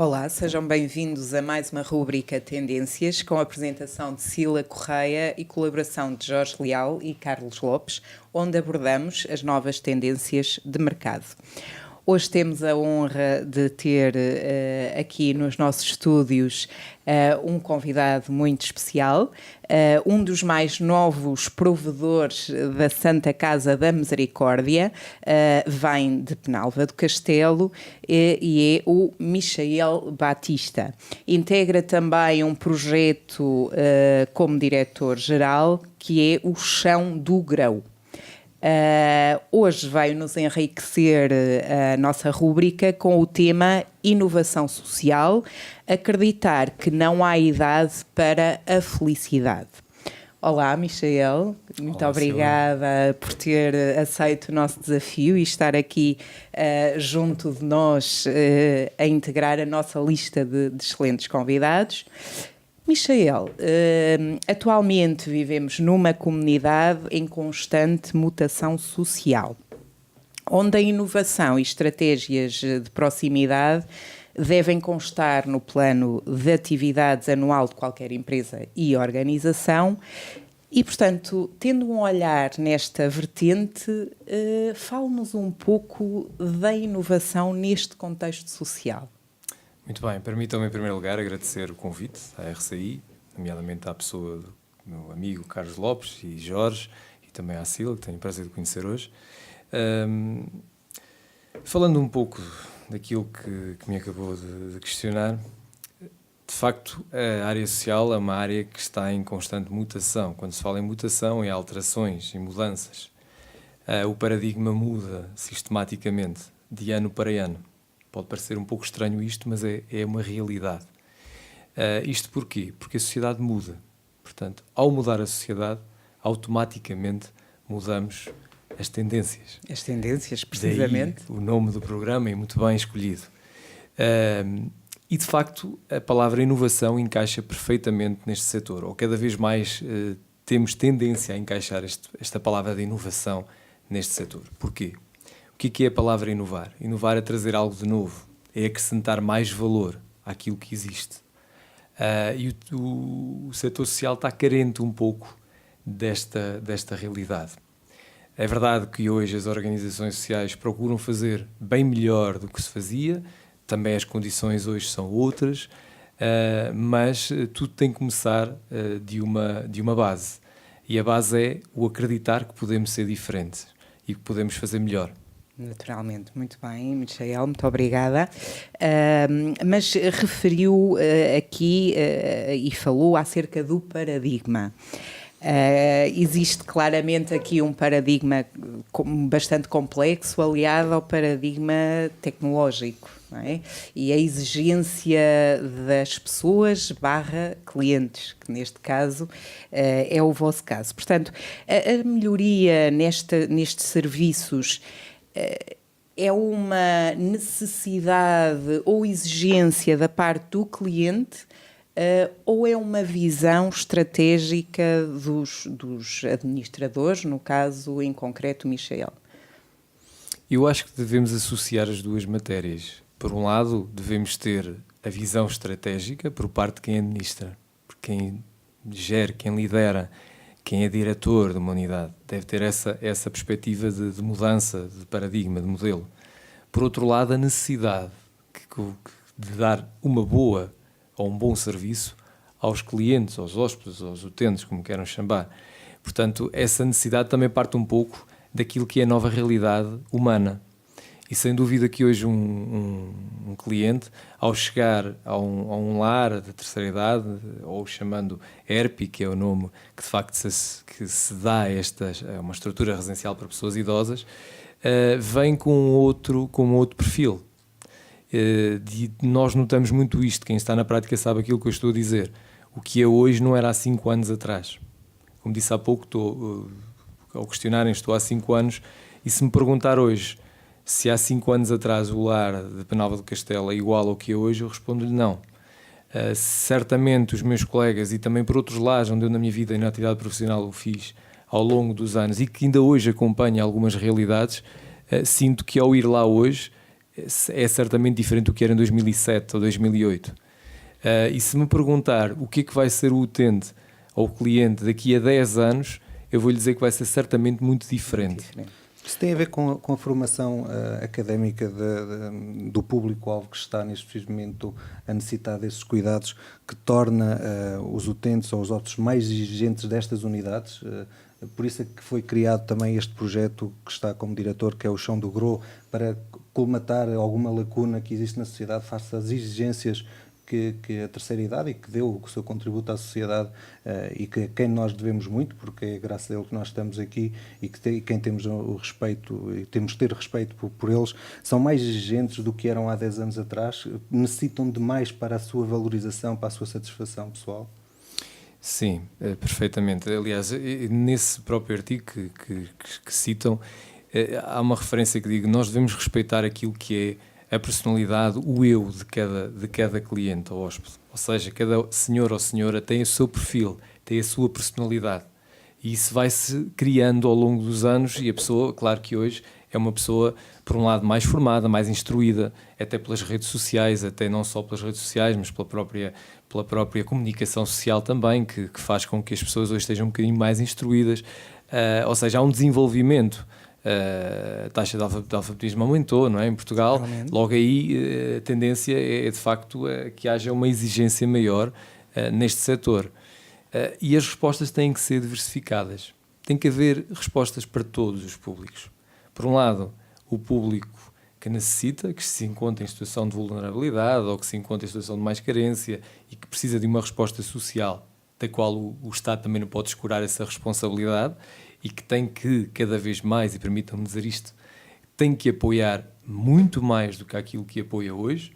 Olá, sejam bem-vindos a mais uma rubrica Tendências, com a apresentação de Cila Correia e colaboração de Jorge Leal e Carlos Lopes, onde abordamos as novas tendências de mercado. Hoje temos a honra de ter aqui nos nossos estúdios um convidado muito especial, um dos mais novos provedores da Santa Casa da Misericórdia, vem de Penalva do Castelo e é o Michael Batista. Integra também um projeto como diretor-geral que é o Chão do Grão. Hoje veio-nos enriquecer a nossa rúbrica com o tema Inovação Social, acreditar que não há idade para a felicidade. Olá, Michael, muito obrigada por ter aceito o nosso desafio e estar aqui junto de nós a integrar a nossa lista de excelentes convidados. Michael, atualmente vivemos numa comunidade em constante mutação social, onde a inovação e estratégias de proximidade devem constar no plano de atividades anual de qualquer empresa e organização e, portanto, tendo um olhar nesta vertente, fale-nos um pouco da inovação neste contexto social. Muito bem, permitam-me em primeiro lugar agradecer o convite à RCI, nomeadamente à pessoa do meu amigo Carlos Lopes e Jorge, e também à Cila, que tenho o prazer de conhecer hoje. Falando um pouco daquilo que me acabou de questionar, de facto a área social é uma área que está em constante mutação. Quando se fala em mutação, em alterações, em mudanças, o paradigma muda sistematicamente, de ano para ano. Pode parecer um pouco estranho isto, mas é uma realidade. Isto porquê? Porque a sociedade muda. Portanto, ao mudar a sociedade, automaticamente mudamos as tendências. As tendências, precisamente. Daí o nome do programa é muito bem escolhido. E, de facto, a palavra inovação encaixa perfeitamente neste setor. Ou cada vez mais temos tendência a encaixar esta palavra de inovação neste setor. Porquê? O que é a palavra inovar? Inovar é trazer algo de novo, é acrescentar mais valor àquilo que existe. E o setor social está carente um pouco desta realidade. É verdade que hoje as organizações sociais procuram fazer bem melhor do que se fazia, também as condições hoje são outras, mas tudo tem que começar de uma base. E a base é o acreditar que podemos ser diferentes e que podemos fazer melhor. Naturalmente, muito bem, Michael, muito obrigada. Mas referiu aqui e falou acerca do paradigma. Existe claramente aqui um paradigma bastante complexo aliado ao paradigma tecnológico, não é? E a exigência das pessoas / clientes, que neste caso é o vosso caso. Portanto, a melhoria nestes serviços é uma necessidade ou exigência da parte do cliente ou é uma visão estratégica dos administradores, no caso em concreto Michael? Eu acho que devemos associar as duas matérias. Por um lado, devemos ter a visão estratégica por parte de quem administra, por quem gera, quem lidera, quem é diretor de uma unidade. Deve ter essa perspectiva de mudança, de paradigma, de modelo. Por outro lado, a necessidade de dar uma boa ou um bom serviço aos clientes, aos hóspedes, aos utentes, como queiram chamar. Portanto, essa necessidade também parte um pouco daquilo que é a nova realidade humana. E sem dúvida que hoje um cliente, ao chegar a um lar de terceira idade, ou chamando ERP, que é o nome que de facto se dá a uma estrutura residencial para pessoas idosas, vem com outro perfil. Nós notamos muito isto, quem está na prática sabe aquilo que eu estou a dizer. O que é hoje não era há 5 anos atrás. Como disse há pouco, ao questionarem, estou há 5 anos, e se me perguntar hoje se há 5 anos atrás o lar de Penalva do Castelo é igual ao que é hoje, eu respondo-lhe não. Certamente os meus colegas e também por outros lares onde eu na minha vida e na atividade profissional o fiz ao longo dos anos e que ainda hoje acompanho algumas realidades, sinto que ao ir lá hoje é certamente diferente do que era em 2007 ou 2008. E se me perguntar o que é que vai ser o utente ou o cliente daqui a 10 anos, eu vou lhe dizer que vai ser certamente muito diferente. Isso tem a ver com a formação académica do público-alvo que está neste preciso momento a necessitar desses cuidados, que torna os utentes ou os hóspedes mais exigentes destas unidades. Por isso é que foi criado também este projeto que está como diretor, que é o Chão do Gro, para colmatar alguma lacuna que existe na sociedade face às exigências que a terceira idade, e que deu o seu contributo à sociedade, e que a quem nós devemos muito, porque é graças a ele que nós estamos aqui, e quem temos o respeito, e temos de ter respeito por eles, são mais exigentes do que eram há 10 anos atrás, necessitam de mais para a sua valorização, para a sua satisfação pessoal. Sim, perfeitamente. Aliás, nesse próprio artigo que citam, há uma referência que digo: nós devemos respeitar aquilo que é a personalidade, o eu de cada cliente ou hóspede. Ou seja, cada senhor ou senhora tem o seu perfil, tem a sua personalidade. E isso vai-se criando ao longo dos anos, e a pessoa, claro que hoje, é uma pessoa, por um lado, mais formada, mais instruída, até pelas redes sociais, até não só pelas redes sociais, mas pela própria comunicação social também, que faz com que as pessoas hoje estejam um bocadinho mais instruídas. Ou seja, há um desenvolvimento. A taxa de alfabetismo aumentou, não é? Em Portugal. Realmente. Logo aí a tendência é de facto que haja uma exigência maior neste setor. E as respostas têm que ser diversificadas. Tem que haver respostas para todos os públicos. Por um lado, o público que necessita, que se encontra em situação de vulnerabilidade ou que se encontra em situação de mais carência e que precisa de uma resposta social, da qual o Estado também não pode escurar essa responsabilidade, e que tem que, cada vez mais, e permitam-me dizer isto, tem que apoiar muito mais do que aquilo que apoia hoje,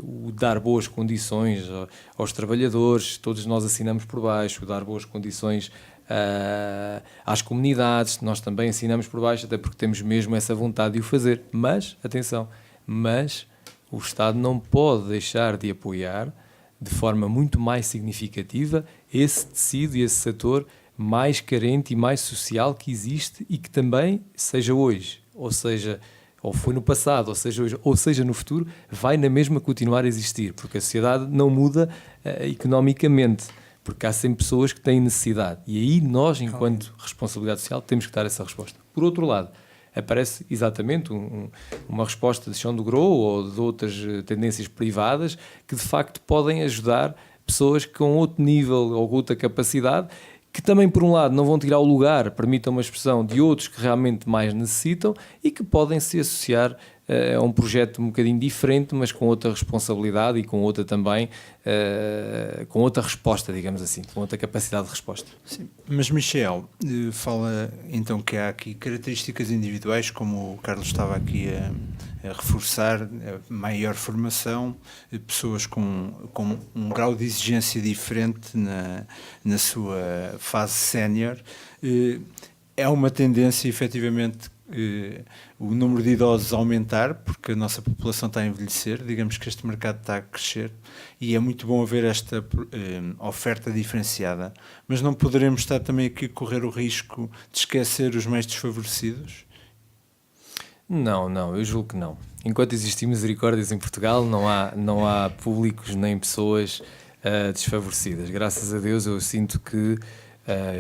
o dar boas condições aos trabalhadores, todos nós assinamos por baixo, o dar boas condições às comunidades, nós também assinamos por baixo, até porque temos mesmo essa vontade de o fazer. Mas, atenção, o Estado não pode deixar de apoiar de forma muito mais significativa esse tecido e esse setor mais carente e mais social que existe e que também, seja hoje, ou seja, ou foi no passado, ou seja hoje, ou seja no futuro, vai na mesma continuar a existir, porque a sociedade não muda economicamente, porque há sempre pessoas que têm necessidade, e aí nós, enquanto responsabilidade social, temos que dar essa resposta. Por outro lado, aparece exatamente uma resposta de Chão do Gro ou de outras tendências privadas que de facto podem ajudar pessoas com outro nível ou outra capacidade, que também, por um lado, não vão tirar o lugar, permitam uma expressão, de outros que realmente mais necessitam e que podem se associar a um projeto um bocadinho diferente, mas com outra responsabilidade e com outra também, com outra resposta, digamos assim, com outra capacidade de resposta. Sim, mas Michel fala então que há aqui características individuais, como o Carlos estava aqui a reforçar, a maior formação, pessoas com um grau de exigência diferente na sua fase sénior. É uma tendência, efetivamente, o número de idosos aumentar, porque a nossa população está a envelhecer, digamos que este mercado está a crescer, e é muito bom haver esta oferta diferenciada, mas não poderemos estar também aqui a correr o risco de esquecer os mais desfavorecidos? Não, eu julgo que não. Enquanto existem misericórdias em Portugal, não há públicos nem pessoas desfavorecidas. Graças a Deus eu sinto que,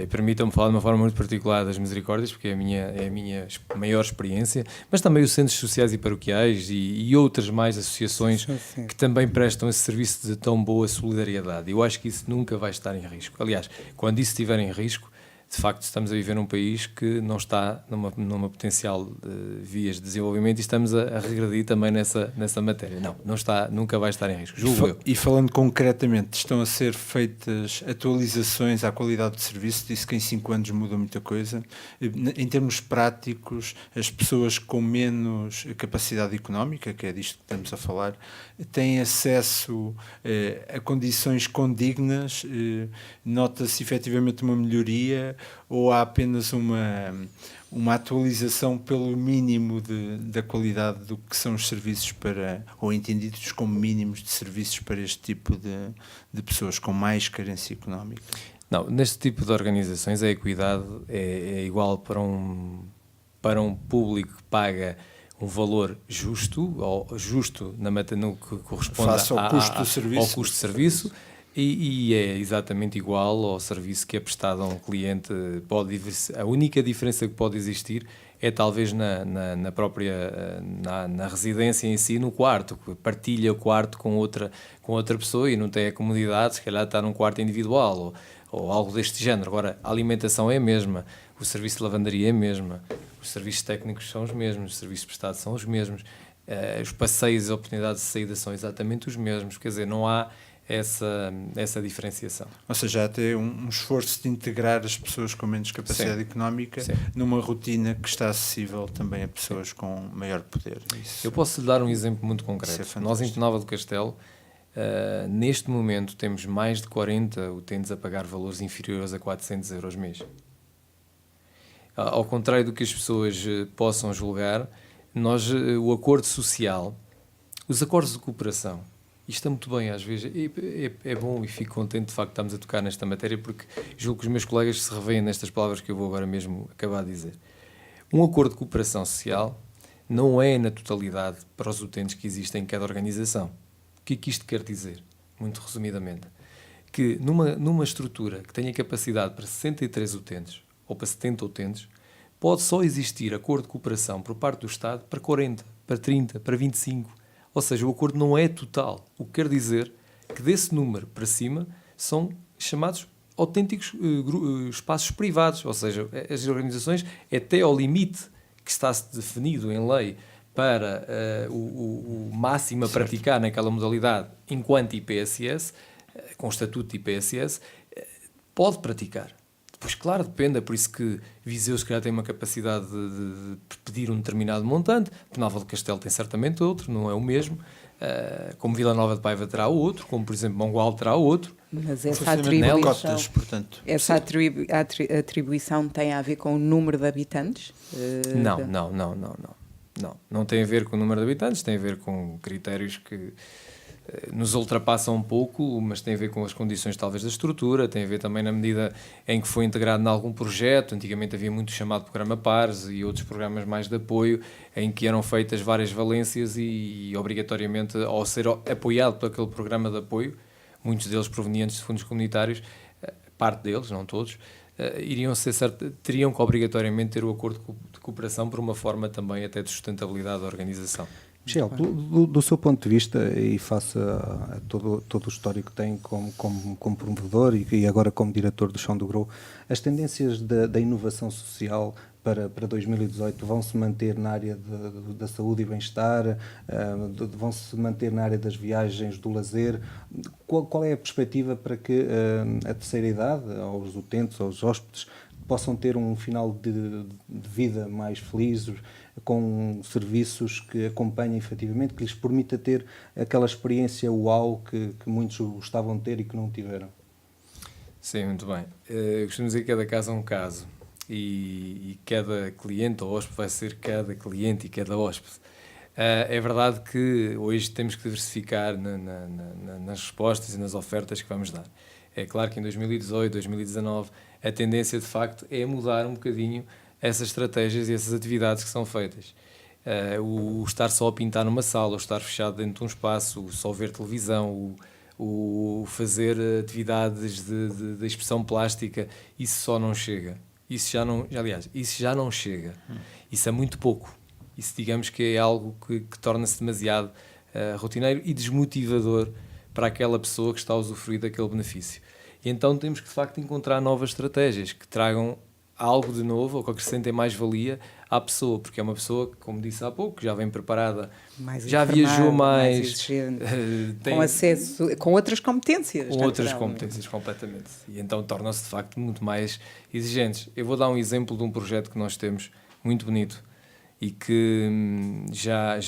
permitam-me falar de uma forma muito particular das misericórdias, porque é a minha maior experiência, mas também os centros sociais e paroquiais e outras mais associações que também prestam esse serviço de tão boa solidariedade. Eu acho que isso nunca vai estar em risco. Aliás, quando isso estiver em risco, de facto estamos a viver num país que não está numa potencial vias de desenvolvimento e estamos a regredir também nessa matéria. Não está, nunca vai estar em risco, julgo eu. E falando concretamente, estão a ser feitas atualizações à qualidade de serviço? Disse que em 5 anos muda muita coisa. Em termos práticos, as pessoas com menos capacidade económica, que é disto que estamos a falar, têm acesso a condições condignas? Nota-se efetivamente uma melhoria, ou há apenas uma atualização pelo mínimo da qualidade do que são os serviços ou entendidos como mínimos de serviços para este tipo de pessoas com mais carência económica? Não, neste tipo de organizações a equidade é igual para um público que paga um valor justo, ou justo no que corresponde Face ao custo do serviço. ao custo de serviço, e é exatamente igual ao serviço que é prestado a um cliente. A única diferença que pode existir é talvez na própria na residência em si, no quarto, que partilha o quarto com outra pessoa e não tem a comodidade, se calhar está num quarto individual ou algo deste género. Agora, a alimentação é a mesma, o serviço de lavandaria é a mesma, os serviços técnicos são os mesmos, os serviços prestados são os mesmos, os passeios e oportunidades de saída são exatamente os mesmos, quer dizer, não há essa diferenciação. Ou seja, há até um esforço de integrar as pessoas com menos capacidade económica numa rotina que está acessível também a pessoas com maior poder. Isso, eu posso lhe dar um exemplo muito concreto. Nós em Penalva do Castelo, neste momento, temos mais de 40 utentes a pagar valores inferiores a 400 euros mês. Ao contrário do que as pessoas possam julgar, o acordo social, os acordos de cooperação, isto está muito bem, às vezes é bom, e fico contente de facto de estarmos a tocar nesta matéria, porque julgo que os meus colegas se revêem nestas palavras que eu vou agora mesmo acabar de dizer. Um acordo de cooperação social não é na totalidade para os utentes que existem em cada organização. O que é que isto quer dizer? Muito resumidamente, que numa estrutura que tenha capacidade para 63 utentes ou para 70 utentes, pode só existir acordo de cooperação por parte do Estado para 40, para 30, para 25. Ou seja, o acordo não é total. O que quer dizer que desse número para cima são chamados autênticos espaços privados. Ou seja, as organizações, até ao limite que está-se definido em lei para o máximo a praticar naquela modalidade enquanto IPSS, com o estatuto de IPSS, pode praticar. Pois claro, depende, é por isso que Viseu se calhar tem uma capacidade de pedir um determinado montante, Penalva do Castelo tem certamente outro, não é o mesmo, como Vila Nova de Paiva terá outro, como por exemplo Mongual terá outro. Mas essa atribuição, cotas, portanto. Essa atribuição tem a ver com o número de habitantes? Não tem a ver com o número de habitantes, tem a ver com critérios que nos ultrapassam um pouco, mas tem a ver com as condições talvez da estrutura, tem a ver também na medida em que foi integrado em algum projeto. Antigamente havia muito chamado programa PARS e outros programas mais de apoio, em que eram feitas várias valências e obrigatoriamente, ao ser apoiado por aquele programa de apoio, muitos deles provenientes de fundos comunitários, parte deles, não todos, teriam que obrigatoriamente ter o acordo de cooperação por uma forma também até de sustentabilidade da organização. Michel, do seu ponto de vista e face a todo o histórico que tem como promovedor e agora como diretor do Chão do Grou, as tendências da inovação social para 2018 vão-se manter na área da saúde e bem-estar, vão-se manter na área das viagens, do lazer? Qual é a perspectiva para que a terceira idade, aos utentes, aos hóspedes, possam ter um final de vida mais feliz, com serviços que acompanhem efetivamente, que lhes permita ter aquela experiência uau que muitos gostavam de ter e que não tiveram? Sim, muito bem. Eu costumo dizer que cada caso é um caso e cada cliente ou hóspede vai ser cada cliente e cada hóspede. É verdade que hoje temos que diversificar nas respostas e nas ofertas que vamos dar. É claro que em 2018, 2019, a tendência de facto é mudar um bocadinho essas estratégias e essas atividades que são feitas. O estar só a pintar numa sala, o estar fechado dentro de um espaço, o só ver televisão, o fazer atividades de expressão plástica, isso só não chega. Isso já não chega. Isso é muito pouco. Isso, digamos que é algo que torna-se demasiado rotineiro e desmotivador para aquela pessoa que está a usufruir daquele benefício. E então temos que, de facto, encontrar novas estratégias que tragam algo de novo ou que acrescentem mais-valia à pessoa, porque é uma pessoa que, como disse há pouco, já vem preparada, já viajou mais com acesso, com outras competências. Com outras competências, completamente. E então tornam-se, de facto, muito mais exigentes. Eu vou dar um exemplo de um projeto que nós temos muito bonito e que já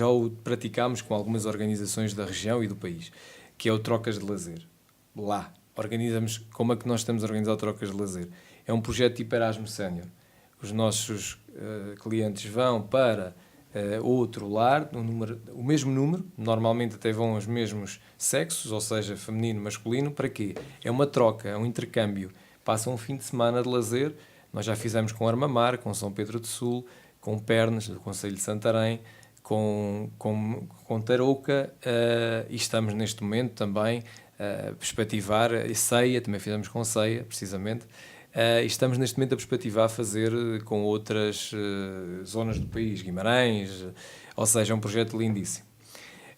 o praticámos com algumas organizações da região e do país, que é o Trocas de Lazer. Lá, organizamos, como é que nós estamos a organizar o Trocas de Lazer? É um projeto tipo Erasmus Sénior. Os nossos clientes vão para outro lar, o mesmo número, normalmente até vão os mesmos sexos, ou seja, feminino, masculino. Para quê? É uma troca, é um intercâmbio. Passam um fim de semana de lazer. Nós já fizemos com Armamar, com São Pedro do Sul, com Pernes, do Conselho de Santarém, com Tarouca, e estamos neste momento também a perspectivar, Ceia, também fizemos com Ceia, precisamente, e estamos neste momento a perspectivar fazer com outras zonas do país, Guimarães, ou seja, é um projeto lindíssimo.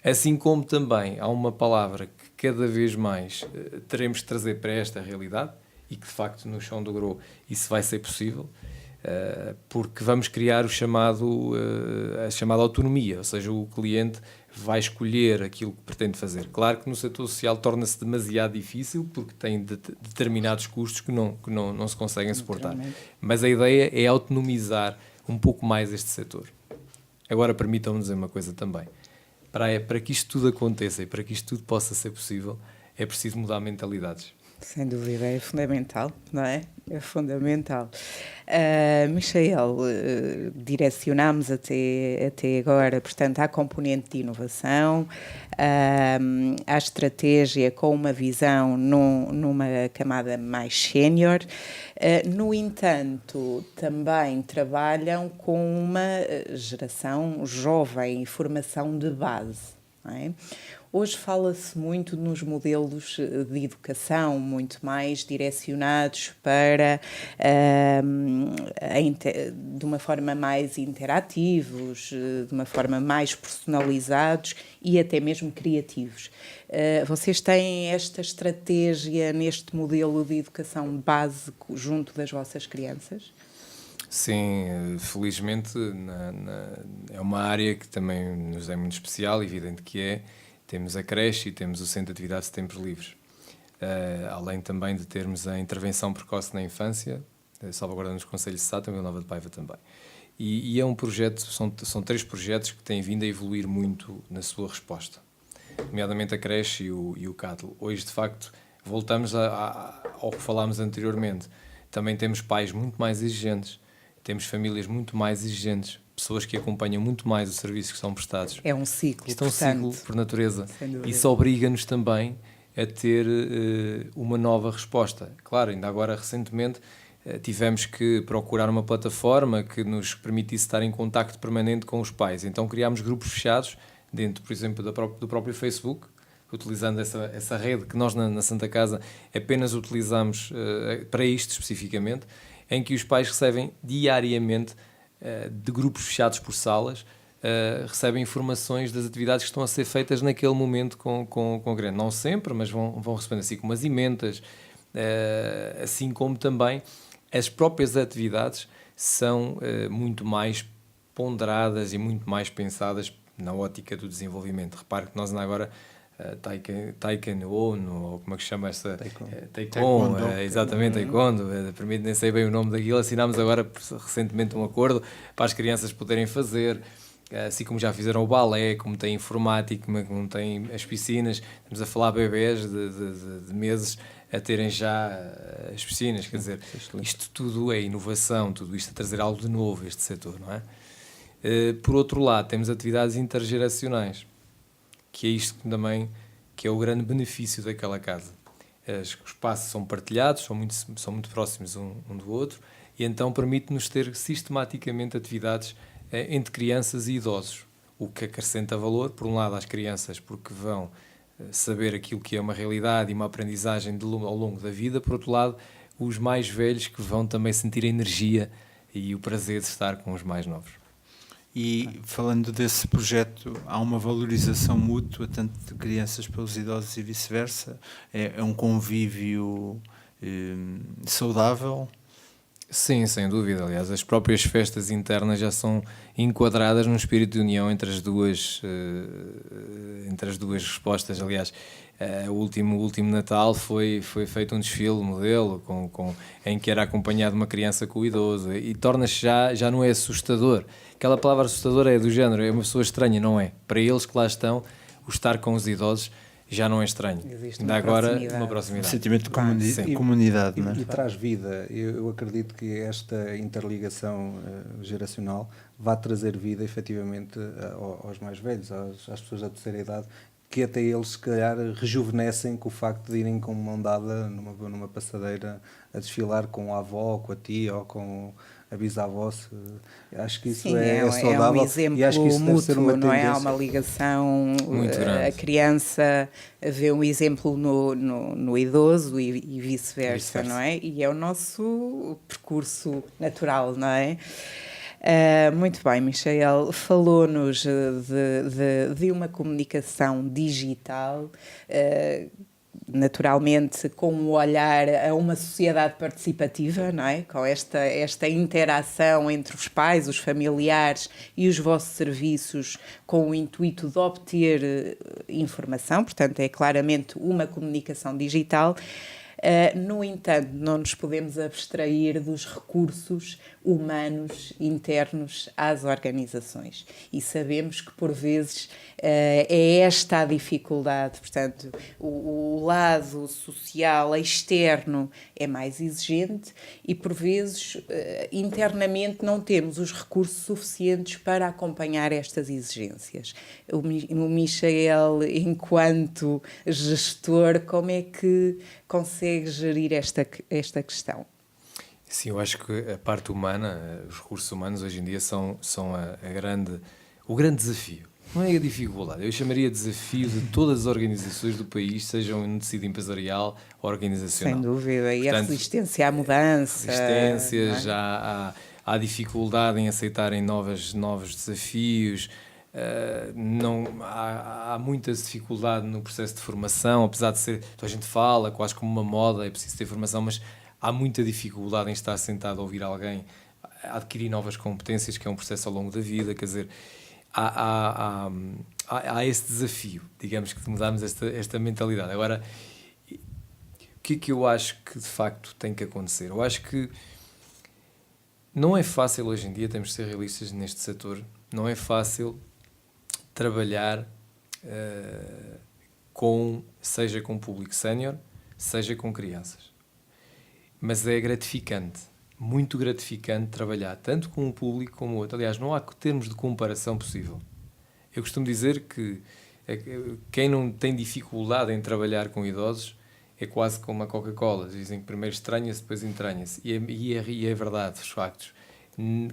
Assim como também há uma palavra que cada vez mais teremos de trazer para esta realidade, e que de facto no Chão do Grô isso vai ser possível, porque vamos criar a chamada autonomia, ou seja, o cliente vai escolher aquilo que pretende fazer. Claro que no setor social torna-se demasiado difícil, porque tem determinados custos que não se conseguem suportar. Mas a ideia é autonomizar um pouco mais este setor. Agora permitam-me dizer uma coisa também. Para que isto tudo aconteça e para que isto tudo possa ser possível, é preciso mudar mentalidades. Sem dúvida, é fundamental, não é? É fundamental. Michael, direcionámos até agora, portanto, à componente de inovação, à estratégia com uma visão numa camada mais sénior. No entanto, também trabalham com uma geração jovem, formação de base, não é? Hoje fala-se muito nos modelos de educação, muito mais direcionados para, de uma forma mais interativos, de uma forma mais personalizados e até mesmo criativos. Vocês têm esta estratégia neste modelo de educação básico junto das vossas crianças? Sim, felizmente é uma área que também nos é muito especial, evidente que é. Temos a creche e temos o Centro de Atividades de Tempos Livres. Além também de termos a intervenção precoce na infância, salvaguardando os Conselhos de Sátão e Vila Nova de Paiva também. E é um projeto, são 3 projetos que têm vindo a evoluir muito na sua resposta, nomeadamente a creche e o CATL. Hoje, de facto, voltamos ao que falámos anteriormente. Também temos pais muito mais exigentes, temos famílias muito mais exigentes, pessoas que acompanham muito mais os serviços que são prestados. É um ciclo, isto é um ciclo por natureza. Isso obriga-nos também a ter uma nova resposta. Claro, ainda agora, recentemente, tivemos que procurar uma plataforma que nos permitisse estar em contacto permanente com os pais. Então criámos grupos fechados, dentro, por exemplo, do próprio Facebook, utilizando essa rede que nós na Santa Casa apenas utilizamos para isto especificamente, em que os pais recebem diariamente, de grupos fechados por salas, recebem informações das atividades que estão a ser feitas naquele momento com o grande. Não sempre, mas vão recebendo assim como as emendas, assim como também as próprias atividades são muito mais ponderadas e muito mais pensadas na ótica do desenvolvimento. Repare que nós agora Taekwondo, ou como é que se chama essa? Taekwondo, exatamente, Taekwondo, nem sei bem o nome daquilo. Assinámos agora recentemente um acordo para as crianças poderem fazer, assim como já fizeram o balé, como tem informática, como tem as piscinas. Estamos a falar bebés de meses a terem já as piscinas, quer dizer, isto tudo é inovação, tudo isto a trazer algo de novo a este setor, não é? Por outro lado, temos atividades intergeracionais, que é isto também que é o grande benefício daquela casa. Os espaços são partilhados, são muito próximos um do outro, e então permite-nos ter sistematicamente atividades entre crianças e idosos, o que acrescenta valor, por um lado, às crianças, porque vão saber aquilo que é uma realidade e uma aprendizagem ao longo da vida, por outro lado, os mais velhos que vão também sentir a energia e o prazer de estar com os mais novos. E falando desse projeto, há uma valorização mútua, tanto de crianças pelos idosos e vice-versa? É um convívio saudável? Sim, sem dúvida. Aliás, as próprias festas internas já são enquadradas num espírito de união entre as duas respostas. Aliás, o último Natal foi feito um desfile modelo em que era acompanhado uma criança com o idoso, e torna-se já não é assustador. Aquela palavra assustadora é do género, é uma pessoa estranha, não é? Para eles que lá estão, o estar com os idosos já não é estranho. Existe ainda agora uma proximidade. Um sentimento de comunidade. Não é? E traz vida. Eu acredito que esta interligação geracional vai trazer vida, efetivamente, aos mais velhos, às pessoas da terceira idade, que até eles, se calhar, rejuvenescem com o facto de irem com mão dada numa passadeira a desfilar com a avó, com a tia ou com a bisavó. Acho que isso Sim, é saudável. é um exemplo e acho que isso deve ser uma mútuo, não é? Há tendência. uma ligação, Muito grande. a criança vê um exemplo no idoso e vice-versa, não é? E é o nosso percurso natural, não é? Muito bem, Michael, falou-nos de uma comunicação digital, naturalmente com um olhar a uma sociedade participativa, não é? Com esta interação entre os pais, os familiares e os vossos serviços, com o intuito de obter informação, portanto é claramente uma comunicação digital. No entanto, não nos podemos abstrair dos recursos humanos internos às organizações e sabemos que por vezes é esta a dificuldade, portanto o lado social externo é mais exigente e por vezes internamente não temos os recursos suficientes para acompanhar estas exigências. O Michael, enquanto gestor, como é que consegue gerir esta questão? Sim, eu acho que a parte humana, os recursos humanos hoje em dia são o grande desafio. Não é a dificuldade, eu chamaria desafio de todas as organizações do país, sejam no tecido empresarial ou organizacional. Sem dúvida, e portanto, a resistência à mudança. Resistências, há dificuldade em aceitarem novos desafios, há muita dificuldade no processo de formação, apesar de ser, a gente fala quase como uma moda, é preciso ter formação, mas há muita dificuldade em estar sentado a ouvir alguém, a adquirir novas competências, que é um processo ao longo da vida, quer dizer, há esse desafio, digamos, que de mudarmos esta mentalidade. Agora, o que é que eu acho que de facto tem que acontecer? Eu acho que não é fácil hoje em dia, temos de ser realistas neste setor, não é fácil trabalhar seja com público sénior, seja com crianças. Mas é gratificante, muito gratificante trabalhar tanto com um público como o outro. Aliás, não há termos de comparação possível. Eu costumo dizer que quem não tem dificuldade em trabalhar com idosos é quase como a Coca-Cola. Dizem que primeiro estranha-se, depois entranha-se. E é verdade, os factos.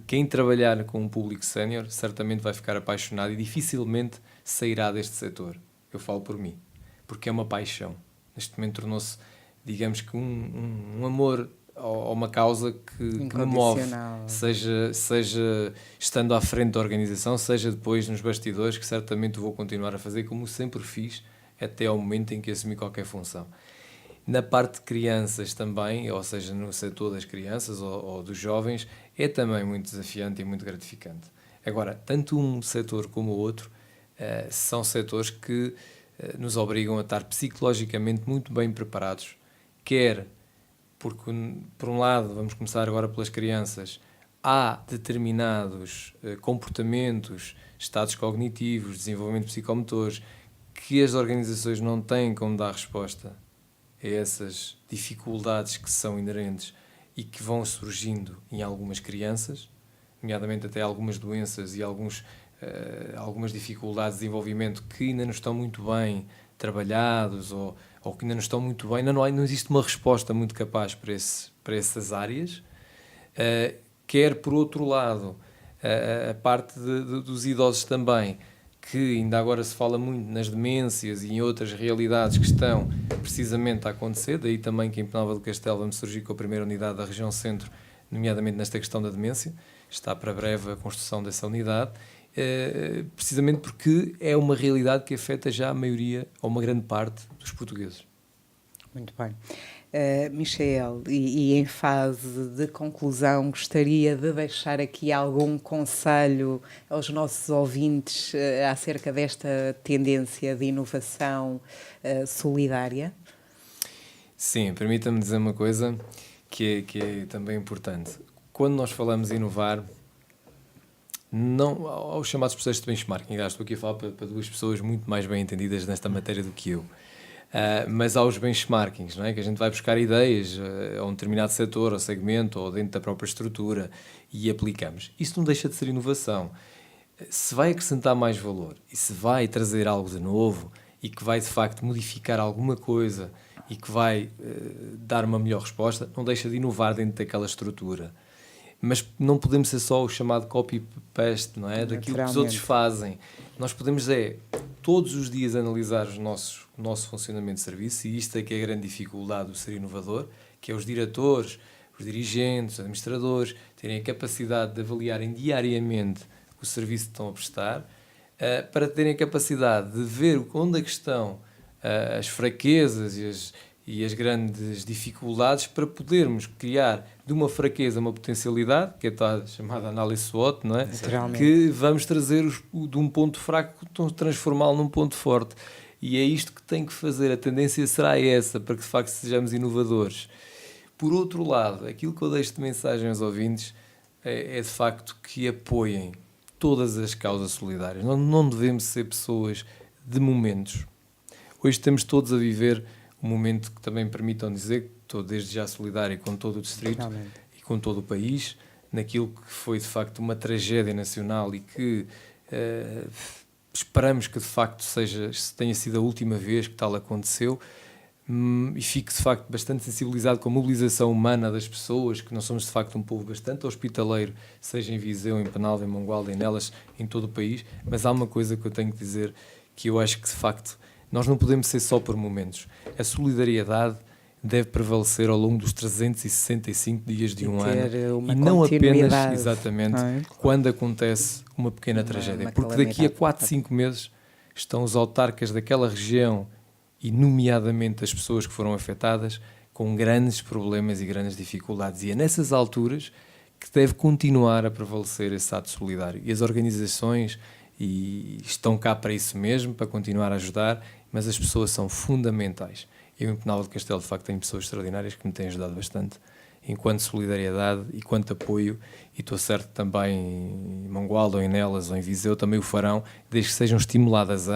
Quem trabalhar com um público sénior certamente vai ficar apaixonado e dificilmente sairá deste setor. Eu falo por mim. Porque é uma paixão. Neste momento tornou-se, digamos que um amor a uma causa que me move, seja estando à frente da organização, seja depois nos bastidores, que certamente vou continuar a fazer como sempre fiz até ao momento em que assumi qualquer função. Na parte de crianças também, ou seja, no setor das crianças ou dos jovens, é também muito desafiante e muito gratificante. Agora, tanto um setor como o outro são setores que nos obrigam a estar psicologicamente muito bem preparados, quer porque, por um lado, vamos começar agora pelas crianças, há determinados comportamentos, estados cognitivos, desenvolvimento psicomotores, que as organizações não têm como dar resposta a essas dificuldades que são inerentes e que vão surgindo em algumas crianças, nomeadamente até algumas doenças e algumas dificuldades de desenvolvimento que ainda não estão muito bem trabalhados ou que ainda não estão muito bem, não existe uma resposta muito capaz para essas áreas. Quer, por outro lado, a parte dos idosos também, que ainda agora se fala muito nas demências e em outras realidades que estão precisamente a acontecer, daí também que em Penalva do Castelo vamos surgir com a primeira unidade da região centro, nomeadamente nesta questão da demência. Está para breve a construção dessa unidade, precisamente porque é uma realidade que afeta já a maioria, ou uma grande parte, dos portugueses. Muito bem. Michael, e em fase de conclusão, gostaria de deixar aqui algum conselho aos nossos ouvintes acerca desta tendência de inovação solidária? Sim, permita-me dizer uma coisa que é também importante. Quando nós falamos em inovar, não aos chamados processos de benchmarking, estou aqui a falar para duas pessoas muito mais bem entendidas nesta matéria do que eu, mas aos benchmarkings, não é? Que a gente vai buscar ideias a um determinado setor, ou segmento, ou dentro da própria estrutura e aplicamos. Isso não deixa de ser inovação. Se vai acrescentar mais valor e se vai trazer algo de novo e que vai de facto modificar alguma coisa e que vai dar uma melhor resposta, não deixa de inovar dentro daquela estrutura. mas não podemos ser só o chamado copy-paste, não é? Daquilo que os outros fazem. Nós podemos todos os dias analisar o nosso funcionamento de serviço, e isto é que é a grande dificuldade do ser inovador, que é os diretores, os dirigentes, os administradores, terem a capacidade de avaliarem diariamente o serviço que estão a prestar, para terem a capacidade de ver onde é que estão as fraquezas e as grandes dificuldades, para podermos criar de uma fraqueza uma potencialidade, que é a chamada análise SWOT, não é? Que vamos trazer de um ponto fraco, transformá-lo num ponto forte. E é isto que tem que fazer. A tendência será essa, para que de facto sejamos inovadores. Por outro lado, aquilo que eu deixo de mensagem aos ouvintes é de facto que apoiem todas as causas solidárias. Não devemos ser pessoas de momentos. Hoje estamos todos a viver um momento que também permitam dizer que estou desde já solidário com todo o distrito e com todo o país, naquilo que foi de facto uma tragédia nacional e que esperamos que de facto tenha sido a última vez que tal aconteceu, e fico de facto bastante sensibilizado com a mobilização humana das pessoas, que nós somos de facto um povo bastante hospitaleiro, seja em Viseu, em Penalva, em Mangualde, em Nelas, em todo o país. Mas há uma coisa que eu tenho que dizer, que eu acho que de facto nós não podemos ser só por momentos. A solidariedade deve prevalecer ao longo dos 365 dias de um ano, e não apenas quando acontece uma pequena tragédia, porque daqui a 4, 5 meses estão os autarcas daquela região, e nomeadamente as pessoas que foram afetadas, com grandes problemas e grandes dificuldades, e é nessas alturas que deve continuar a prevalecer esse ato solidário. E as organizações estão cá para isso mesmo, para continuar a ajudar, mas as pessoas são fundamentais. Eu em Penalva de Castelo, de facto, tenho pessoas extraordinárias que me têm ajudado bastante, enquanto solidariedade e quanto apoio, e estou certo também em Mangualde, ou em Nelas, ou em Viseu, também o farão, desde que sejam estimuladas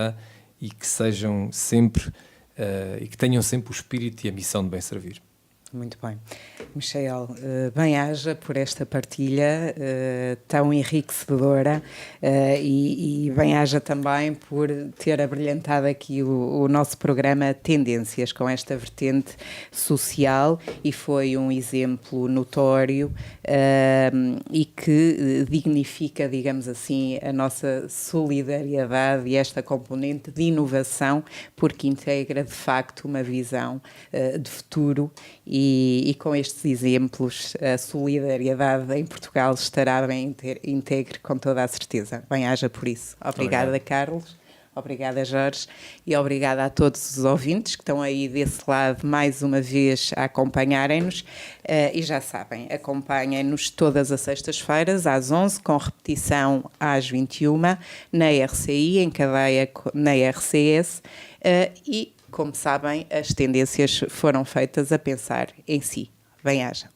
e que sejam sempre, e que tenham sempre o espírito e a missão de bem servir. Muito bem. Michel, bem-aja por esta partilha tão enriquecedora, e bem-aja também por ter abrilhantado aqui o nosso programa Tendências, com esta vertente social, e foi um exemplo notório e que dignifica, digamos assim, a nossa solidariedade e esta componente de inovação, porque integra de facto uma visão de futuro. E com estes exemplos, a solidariedade em Portugal estará bem íntegre, com toda a certeza. Bem-aja por isso. Obrigada, Carlos. Obrigada, Jorge. E obrigada a todos os ouvintes que estão aí desse lado mais uma vez a acompanharem-nos. E já sabem, acompanhem-nos todas as sextas-feiras às 11, com repetição às 21, na RCI, em cadeia na RCS. E como sabem, as tendências foram feitas a pensar em si. Bem-aja.